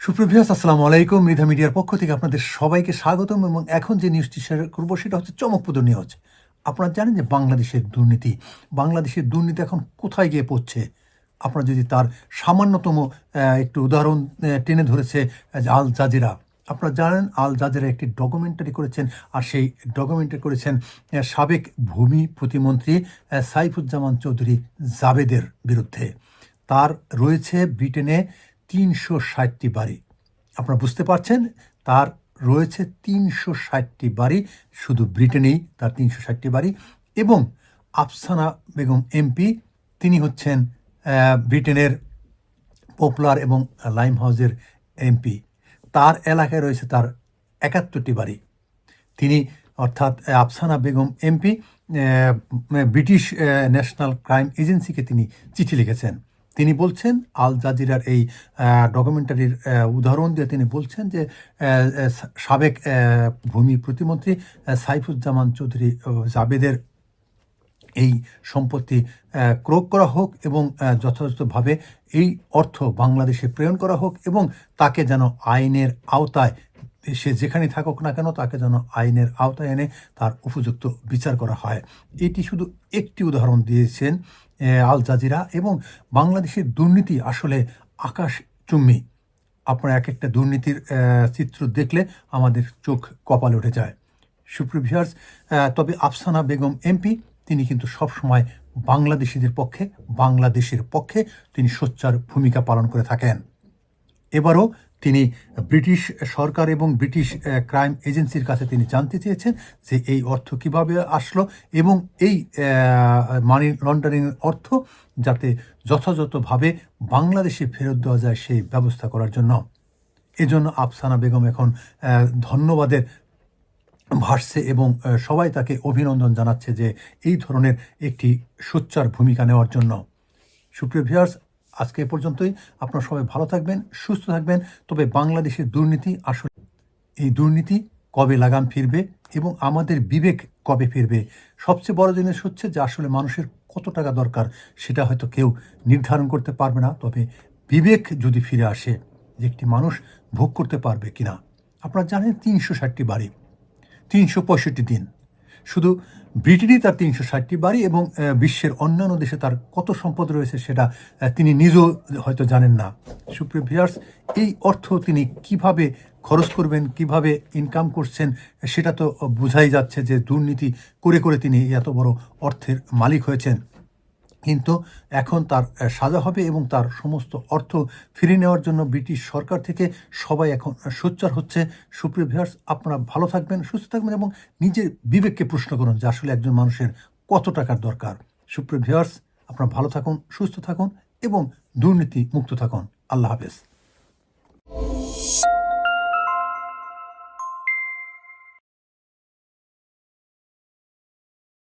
সুপ্রভিয়াস আসসালামু আলাইকুম। মৃধা মিডিয়ার পক্ষ থেকে আপনাদের সবাইকে স্বাগতম এবং এখন যে নিউজটি শেয়ার করবো সেটা হচ্ছে চমকপ্রদ নিউজ। আপনারা জানেন যে বাংলাদেশের দুর্নীতি এখন কোথায় গিয়ে পড়ছে? আপনারা যদি তার সামান্যতম একটু উদাহরণ টেনে ধরেছে যে আল জাজিরা। আপনারা জানেন আল জাজিরা একটি ডকুমেন্টারি করেছেন, আর সেই ডকুমেন্টারি করেছেন সাবেক ভূমি প্রতিমন্ত্রী সাইফুজ্জামান চৌধুরী জাবেদের বিরুদ্ধে। তার রয়েছে ব্রিটেনে ৩৬০টি বাড়ি। আপনারা বুঝতে পারছেন, তার রয়েছে ৩৬০টি বাড়ি, শুধু ব্রিটেনেই তার ৩৬০টি বাড়ি। এবং আফসানা বেগম এমপি, তিনি হচ্ছেন ব্রিটেনের পপুলার এবং লাইম হাউসের এমপি। তার এলাকায় রয়েছে তার ৭১টি বাড়ি। তিনি অর্থাৎ Afsana Begum MP British national crime এজেন্সিকে তিনি চিঠি লিখেছেন। তিনি বলছেন, আল জাজিরার এই ডকুমেন্টারির উদাহরণ দিয়ে তিনি বলছেন যে সাবেক ভূমি প্রতিমন্ত্রী সাইফুজ্জামান চৌধুরী জাবেদের এই সম্পত্তি ক্রয় করা হোক এবং যথাযথভাবে এই অর্থ বাংলাদেশে প্রেরণ করা হোক এবং তাকে যেন আইনের আওতায়, সে যেখানে থাকুক না কেন, তাকে যেন আইনের আওতায় এনে তার উপযুক্ত বিচার করা হয়। এটি শুধু একটি উদাহরণ দিয়েছেন আল জাজিরা। এবং বাংলাদেশের দুর্নীতি আসলে আকাশচুম্বী। আপনার এক একটা দুর্নীতির চিত্র দেখলে আমাদের চোখ কপালে উঠে যায়। সুপ্রিয় ভিউয়ার্স, তবে আফসানা বেগম এমপি তিনি কিন্তু সবসময় বাংলাদেশের পক্ষে তিনি সোচ্চার ভূমিকা পালন করে থাকেন। এবারও তিনি ব্রিটিশ সরকার এবং ব্রিটিশ ক্রাইম এজেন্সির কাছে তিনি জানতে চেয়েছেন যে এই অর্থ কিভাবে আসলো এবং এই মানি লন্ডারিংয়ের অর্থ যাতে যথাযথভাবে বাংলাদেশে ফেরত দেওয়া যায় সেই ব্যবস্থা করার জন্য। এজন্য আফসানা বেগম এখন ধন্যবাদের ভাসছে এবং সবাই তাকে অভিনন্দন জানাচ্ছে যে এই ধরনের একটি সোচ্চার ভূমিকা নেওয়ার জন্য। সুপ্রিয় ভিউয়ার্স, আজকে এ পর্যন্তই। আপনারা সবাই ভালো থাকবেন, সুস্থ থাকবেন। তবে বাংলাদেশের দুর্নীতি আসলে, এই দুর্নীতি কবে লাগাম ফিরবে এবং আমাদের বিবেক কবে ফিরবে? সবচেয়ে বড় জিনিস হচ্ছে যে আসলে মানুষের কত টাকা দরকার সেটা হয়তো কেউ নির্ধারণ করতে পারবে না, তবে বিবেক যদি ফিরে আসে যে একটি মানুষ ভোগ করতে পারবে কিনা। আপনারা জানেন ৩৬০টি বাড়ি, ৩৬৫ দিন। শুধু ব্রিটেনই তার ৩৬০টি বাড়ি এবং বিশ্বের অন্যান্য দেশে তার কত সম্পদ রয়েছে সেটা তিনি নিজেও হয়তো জানেন না। সুপ্রিয় ভিউয়ার্স, এই অর্থ তিনি কিভাবে খরচ করবেন, কিভাবে ইনকাম করছেন সেটা তো বোঝাই যাচ্ছে যে দুর্নীতি করে করে তিনি এত বড় অর্থের মালিক হয়েছেন। কিন্তু এখন তার সাজা হবে এবং তার সমস্ত অর্থ ফিরিয়ে নেওয়ার জন্য ব্রিটিশ সরকার থেকে সবাই এখন সোচ্চার হচ্ছে। সুপ্রিয় ভিউয়ার্স, আপনারা ভালো থাকবেন, সুস্থ থাকবেন এবং নিজের বিবেককে প্রশ্ন করুন যে আসলে একজন মানুষের কত টাকার দরকার। সুপ্রিয় ভিউয়ার্স, আপনারা ভালো থাকুন, সুস্থ থাকুন এবং দুর্নীতি মুক্ত থাকুন। আল্লাহ হাফেজ।